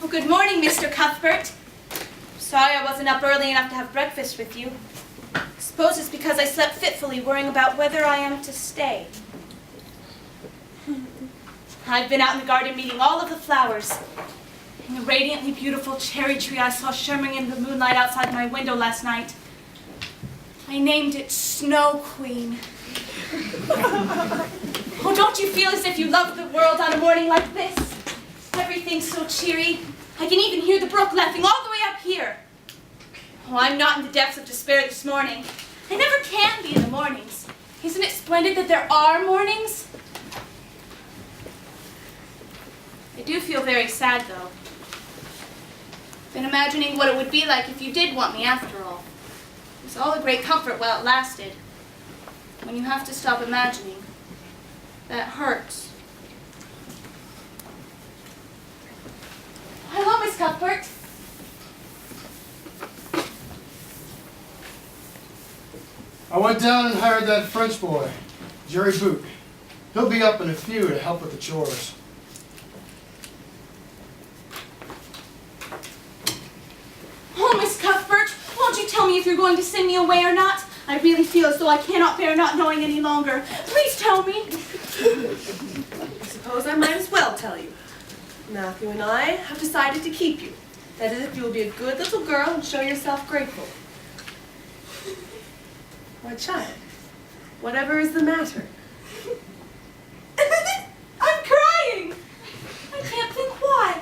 Well, good morning, Mr. Cuthbert. Sorry I wasn't up early enough to have breakfast with you. Suppose it's because I slept fitfully, worrying about whether I am to stay. I've been out in the garden meeting all of the flowers. And the radiantly beautiful cherry tree I saw shimmering in the moonlight outside my window last night. I named it Snow Queen. Oh, don't you feel as if you love the world on a morning like this? Everything's so cheery. I can even hear the brook laughing all the way up here. Oh, I'm not in the depths of despair this morning. I never can be in the mornings. Isn't it splendid that there are mornings? I do feel very sad, though. Been imagining what it would be like if you did want me after all. It was all a great comfort while it lasted. When you have to stop imagining, that hurts. Hello, Miss Cuthbert. I went down and hired that French boy, Jerry BUPAC. He'll be up in a few to help with the chores. Oh, Miss Cuthbert, won't you tell me if you're going to send me away or not? I really feel as though I cannot bear not knowing any longer. Please tell me. I suppose I might as well tell you. Matthew and I have decided to keep you. That is, if you will be a good little girl and show yourself grateful. Why, child, whatever is the matter? I'm crying. I can't think why.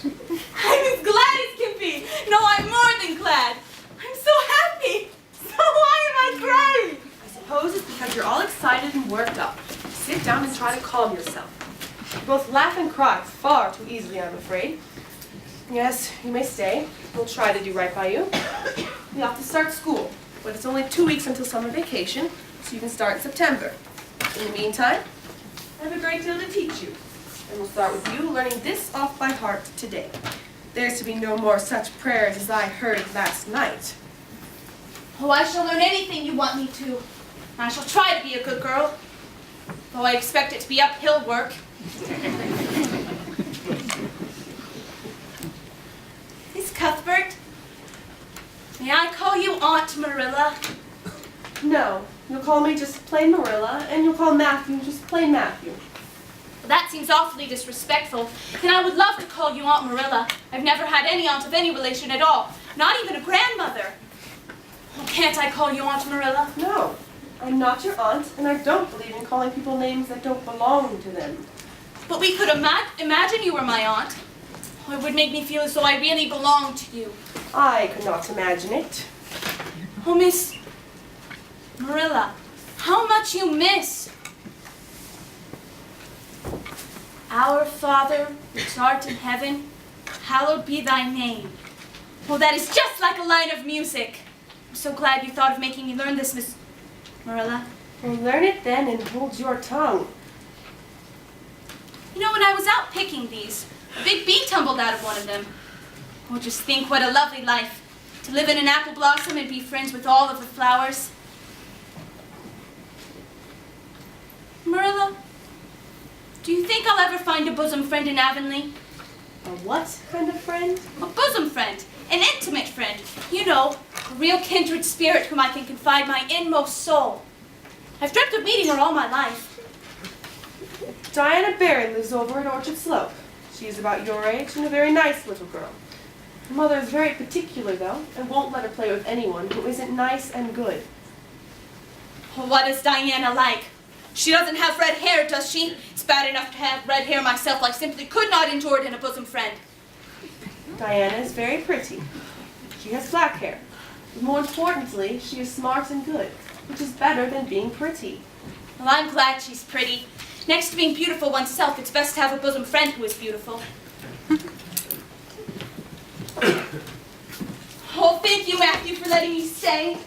I'm as glad as can be. No, I'm more than glad. I'm so happy. So why am I crying? I suppose it's because you're all excited and worked up. Sit down and try to calm yourself. You both laugh and cry far too easily, I'm afraid. Yes, you may stay. We'll try to do right by you. You have to start school, but it's only 2 weeks until summer vacation, so you can start in September. In the meantime, I have a great deal to teach you. And we'll start with you learning this off by heart today. There's to be no more such prayers as I heard last night. Oh, I shall learn anything you want me to. I shall try to be a good girl, though I expect it to be uphill work. Miss Cuthbert, may I call you Aunt Marilla? No, you'll call me just plain Marilla, and you'll call Matthew just plain Matthew. Well, that seems awfully disrespectful, and I would love to call you Aunt Marilla. I've never had any aunt of any relation at all, not even a grandmother. Oh, can't I call you Aunt Marilla? No, I'm not your aunt, and I don't believe in calling people names that don't belong to them. But we could imagine you were my aunt. Oh, it would make me feel as though I really belonged to you. I could not imagine it. Oh, Miss Marilla, how much you miss. Our Father, which art in heaven, hallowed be thy name. Oh, that is just like a line of music. I'm so glad you thought of making me learn this, Miss Marilla. Well, learn it then and hold your tongue. You know, when I was out picking these, a big bee tumbled out of one of them. Oh, just think what a lovely life, to live in an apple blossom and be friends with all of the flowers. Marilla, do you think I'll ever find a bosom friend in Avonlea? A what kind of friend? A bosom friend, an intimate friend. You know, a real kindred spirit whom I can confide my inmost soul. I've dreamt of meeting her all my life. Diana Barry lives over at Orchard Slope. She is about your age and a very nice little girl. Her mother is very particular, though, and won't let her play with anyone who isn't nice and good. Well, what is Diana like? She doesn't have red hair, does she? It's bad enough to have red hair myself. I simply could not endure it in a bosom friend. Diana is very pretty. She has black hair. But more importantly, she is smart and good, which is better than being pretty. Well, I'm glad she's pretty. Next to being beautiful oneself, it's best to have a bosom friend who is beautiful. Oh, thank you, Matthew, for letting me stay.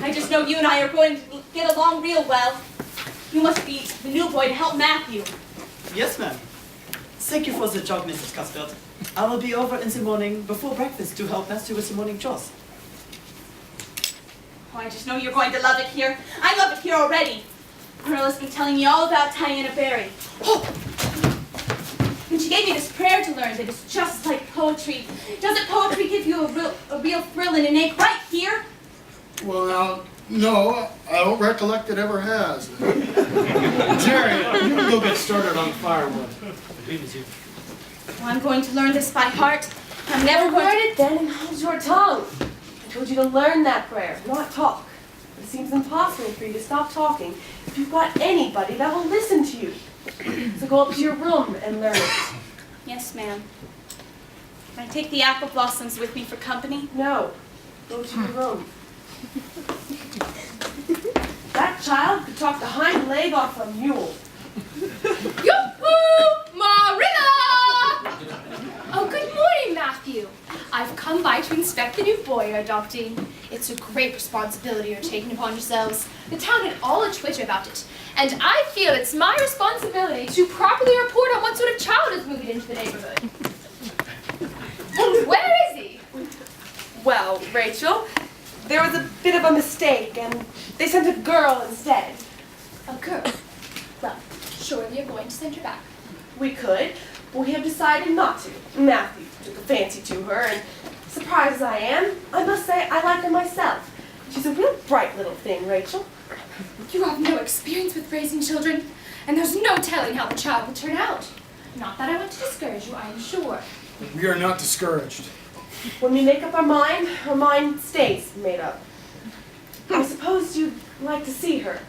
I just know you and I are going to get along real well. You must be the new boy to help Matthew. Yes, ma'am. Thank you for the job, Mrs. Cuthbert. I will be over in the morning before breakfast to help Matthew with the morning chores. Oh, I just know you're going to love it here. I love it here already. Marilla's been telling me all about Diana Barry. Oh! And she gave me this prayer to learn that is just like poetry. Doesn't poetry give you a real thrill and an ache right here? Well, now, no, I don't recollect it ever has. Jerry, you can go get started on the firewood. Well, I'm going to learn this by heart. I'm never going Learn to... it then and hold your tongue. I told you to learn that prayer, not talk. It seems impossible for you to stop talking if you've got anybody that will listen to you. So go up to your room and learn it. Yes, ma'am. Can I take the apple blossoms with me for company? No, go to your room. That child could talk the hind leg off a mule. Yoo-hoo! Marilla! Oh, good morning, Matthew. I've come by to inspect the new boy you're adopting. It's a great responsibility you're taking upon yourselves. The town had all a twitter about it, and I feel it's my responsibility to properly report on what sort of child is moving into the neighborhood. Where is he? Well, Rachel, there was a bit of a mistake, and they sent a girl instead. A girl. Well, surely you're going to send her back. We could, but we have decided not to. Matthew took a fancy to her, and surprised as I am, I must say I like her myself. She's a real bright little thing, Rachel. You have no experience with raising children, and there's no telling how the child will turn out. Not that I want to discourage you, I am sure. We are not discouraged. When we make up our mind stays made up. I suppose you'd like to see her.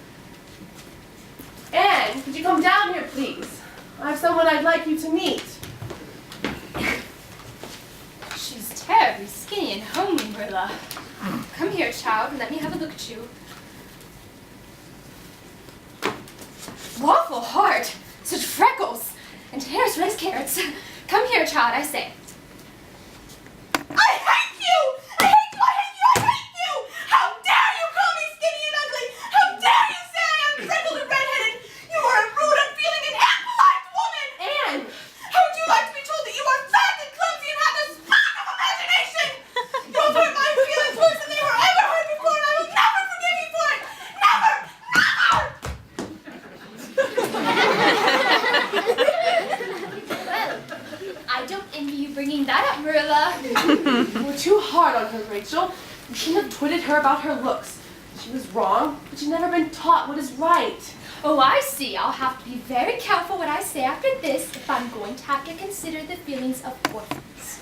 Anne, could you come down here, please? I have someone I'd like you to meet. She's terribly skinny and homely, Marilla. Come here, child, and let me have a look at you. Waffle heart! Such freckles! And hair as red as carrots. Come here, child, I say. I hate you! I hate you! I hate you! I hate you! How dare you call me skinny and ugly? How dare you say I am freckled and redheaded? You are a rude, unfeeling, and apple-eyed woman! Anne! How would you like to be told that you are fat and clumsy and have the spark of imagination? You have hurt my feelings worse than they were ever hurt before, and I will never forgive you for it! Never! Well, I don't envy you bringing that up, Marilla. You were too hard on her, Rachel. You shouldn't have twitted her about her looks. She was wrong, but she's never been taught what is right. Oh, I see. I'll have to be very careful what I say after this if I'm going to have to consider the feelings of orphans.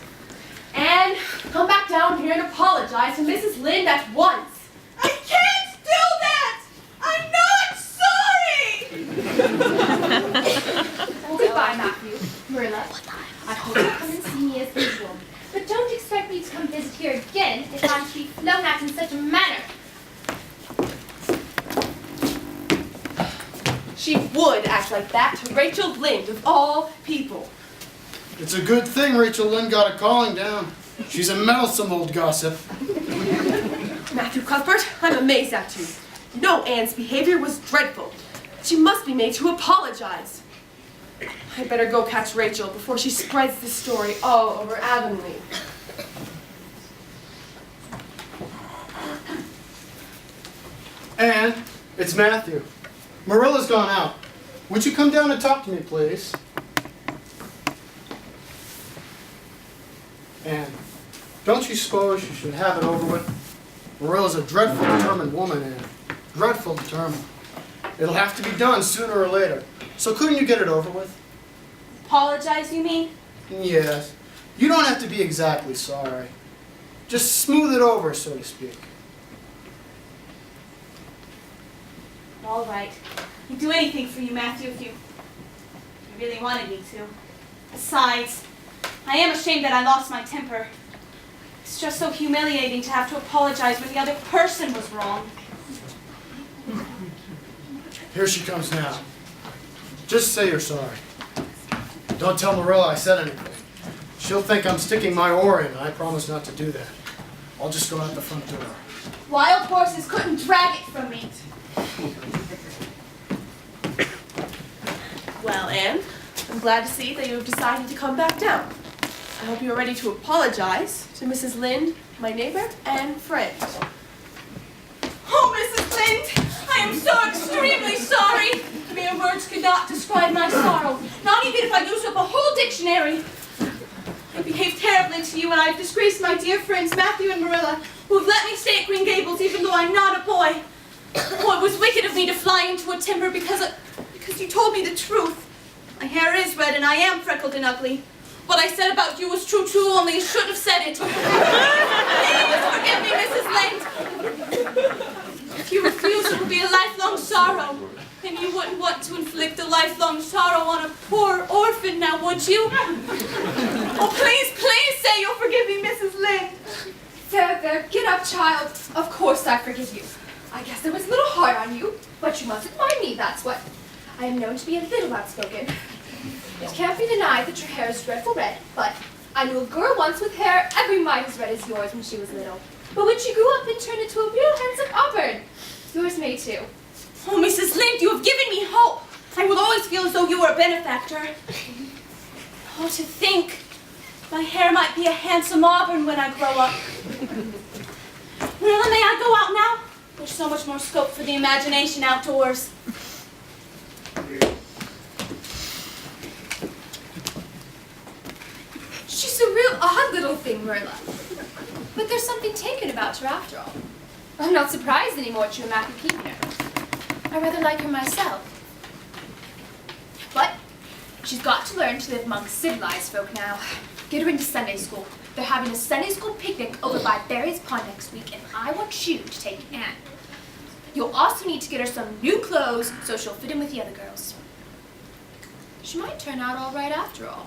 Anne, come back down here and apologize to Mrs. Linde at once. I can't do that! I'm not sorry! Well, goodbye, Matthew. Marilla, I hope you'll come and see me as usual. But don't expect me to come visit here again if I'm to be flown at in such a manner. She would act like that to Rachel Linde, of all people. It's a good thing Rachel Lynde got a calling down. She's a meddlesome old gossip. Matthew Cuthbert, I'm amazed at you. You know Anne's behavior was dreadful. She must be made to apologize. I better go catch Rachel before she spreads this story all over Avonlea. Anne, it's Matthew. Marilla's gone out. Would you come down and talk to me, please? Anne, don't you suppose you should have it over with? Marilla's a dreadful determined woman, Anne. Dreadful determined. It'll have to be done sooner or later. So couldn't you get it over with? Apologize, you mean? Yes. You don't have to be exactly sorry. Just smooth it over, so to speak. All right. I'd do anything for you, Matthew, if you really wanted me to. Besides, I am ashamed that I lost my temper. It's just so humiliating to have to apologize when the other person was wrong. Here she comes now. Just say you're sorry. Don't tell Marilla I said anything. She'll think I'm sticking my oar in, and I promise not to do that. I'll just go out the front door. Wild horses couldn't drag it from me. Well, Anne, I'm glad to see that you have decided to come back down. I hope you're ready to apologize to Mrs. Linde, my neighbor and friend. Oh, Mrs. Linde, I am so extremely sorry. Mere words could not describe my sorrow. Not even if I used up a whole dictionary. I behaved terribly to you, and I've disgraced my dear friends Matthew and Marilla, who have let me stay at Green Gables even though I'm not a boy. Oh, it was wicked of me to fly into a timber because you told me the truth. My hair is red and I am freckled and ugly. What I said about you was true, only I shouldn't have said it. Please forgive me, Mrs. Linde. If you refuse, it will be a lifelong sorrow. And you wouldn't want to inflict a lifelong sorrow on a poor orphan now, would you? Oh, please say you'll forgive me, Mrs. Linde. There, get up, child. Of course I forgive you. I guess I was a little hard on you, but you mustn't mind me, that's what. I am known to be a little outspoken. It can't be denied that your hair is dreadful red, but I knew a girl once with hair every mite as red as yours when she was little. But when she grew up, it turned into a real handsome auburn. Yours may too. Oh, Mrs. Linde, you have given me hope. I will always feel as though you were a benefactor. Oh, to think my hair might be a handsome auburn when I grow up. Marilla, may I go out now? There's so much more scope for the imagination outdoors. She's a real odd little thing, Marilla. But there's something taken about her after all. I'm not surprised anymore at you and Matthew keeping her. I rather like her myself. But she's got to learn to live among civilized folk now. Get her into Sunday school. They're having a Sunday school picnic over by Barry's Pond next week, and I want you to take Anne. You'll also need to get her some new clothes so she'll fit in with the other girls. She might turn out all right after all.